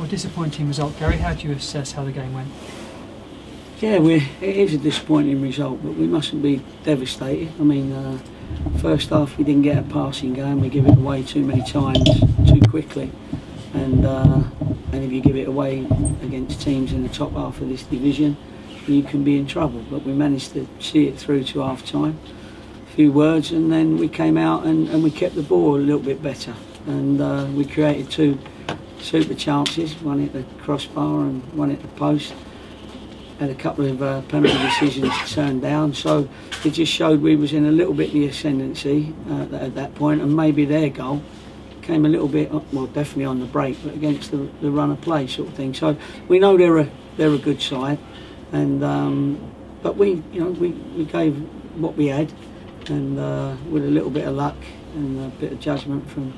Well, disappointing result, Gary. How do you assess how the game went? Yeah, it is a disappointing result, but we mustn't be devastated. I mean, first half we didn't get a passing game. We give it away too many times, too quickly, and if you give it away against teams in the top half of this division, you can be in trouble. But we managed to see it through to half time. A few words, and then we came out and we kept the ball a little bit better, and we created two super chances, one at the crossbar and one at the post. Had a couple of penalty decisions turned down, so it just showed we was in a little bit of the ascendancy at that point, and maybe their goal came a little bit, well, definitely on the break, but against the run of play sort of thing. So we know they're a good side, and but we gave what we had, and with a little bit of luck and a bit of judgment from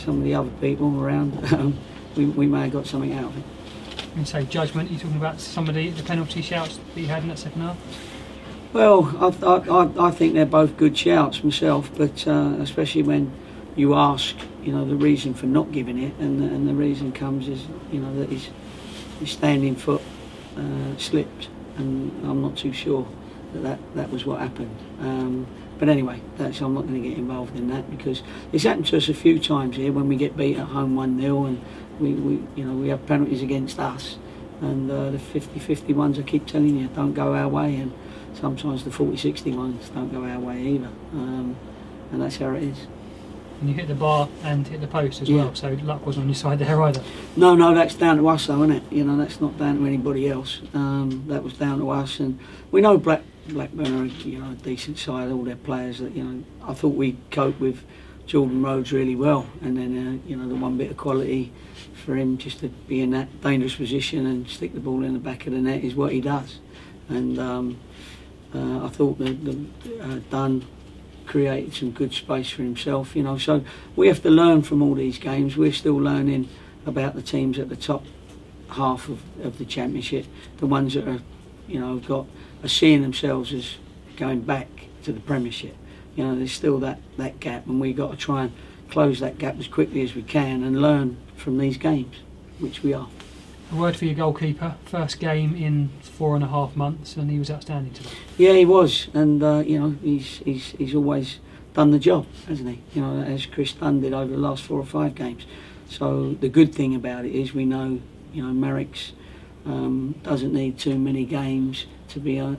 some of the other people around, we may have got something out of it. When you say judgment, are you talking about some of the penalty shouts that you had in that second half? Well, I think they're both good shouts myself, but especially when you ask, the reason for not giving it, and the reason comes is, that his standing foot slipped, and I'm not too sure that was what happened. But anyway, I'm not going to get involved in that, because it's happened to us a few times here when we get beat at home 1-0, and we have penalties against us, and the 50-50 ones I keep telling you don't go our way, and sometimes the 40-60 ones don't go our way either, and that's how it is. And you hit the bar and hit the post as well, so luck wasn't on your side there either. No, that's down to us though, isn't it? That's not down to anybody else. That was down to us, and we know Blackburn are a decent side, all their players. That I thought we coped with Jordan Rhodes really well, and then the one bit of quality for him just to be in that dangerous position and stick the ball in the back of the net is what he does. And I thought that Dunn created some good space for himself, so we have to learn from all these games. We're still learning about the teams at the top half of the championship, the ones that are are seeing themselves as going back to the Premiership. There's still that gap, and we've got to try and close that gap as quickly as we can and learn from these games, which we are. A word for your goalkeeper. First game in 4.5 months, and he was outstanding today. Yeah, he was, and he's always done the job, hasn't he? As Chris Dunn did over the last 4 or 5 games. So the good thing about it is we know, Merrick's doesn't need too many games to be on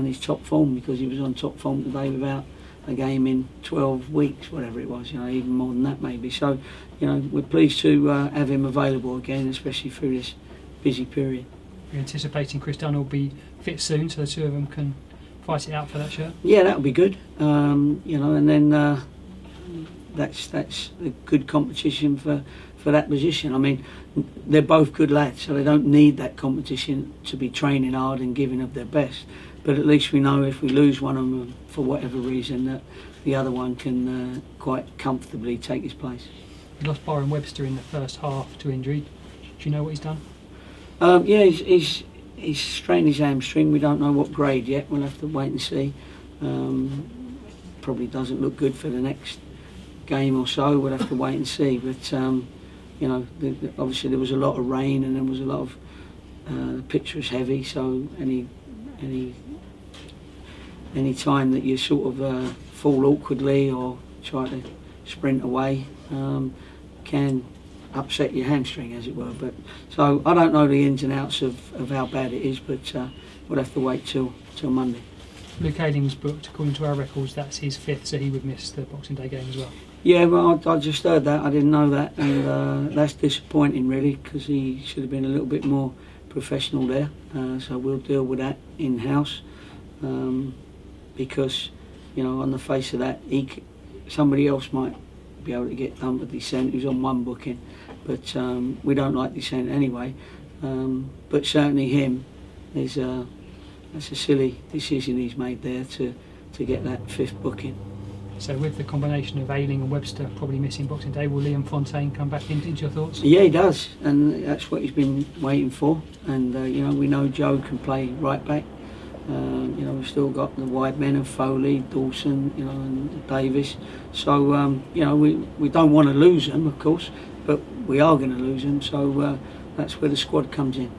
his top form, because he was on top form today without a game in 12 weeks, whatever it was, even more than that maybe. So, we're pleased to have him available again, especially through this busy period. You're anticipating Chris Dunn will be fit soon, so the two of them can fight it out for that shirt? Yeah, that'll be good. And then that's a good competition for that position. I mean, they're both good lads, so they don't need that competition to be training hard and giving up their best. But at least we know if we lose one of them for whatever reason, that the other one can quite comfortably take his place. You lost Byron Webster in the first half to injury. Do you know what he's done? Yeah, he's strained his hamstring. We don't know what grade yet. We'll have to wait and see. Probably doesn't look good for the next game or so. We'll have to wait and see. But obviously there was a lot of rain, and there was a lot of the pitch was heavy. So any time that you sort of fall awkwardly or try to sprint away can upset your hamstring, as it were. But so I don't know the ins and outs of how bad it is, but we'll have to wait till Monday. Luke Ayling's booked, according to our records, that's his 5th, so he would miss the Boxing Day game as well. Yeah, well, I just heard that. I didn't know that, and that's disappointing really, because he should have been a little bit more professional there. So we'll deal with that in house, because on the face of that, somebody else might be able to get done with Descent, who's on one booking, but we don't like Descent anyway. But certainly him, that's a silly decision he's made there to get that 5th booking. So with the combination of Ayling and Webster probably missing Boxing Day, will Liam Fontaine come back into your thoughts? Yeah, he does, and that's what he's been waiting for. And we know Joe can play right back. We've still got the wide men of Foley, Dawson, and Davis. So we don't want to lose them, of course, but we are going to lose them. So that's where the squad comes in.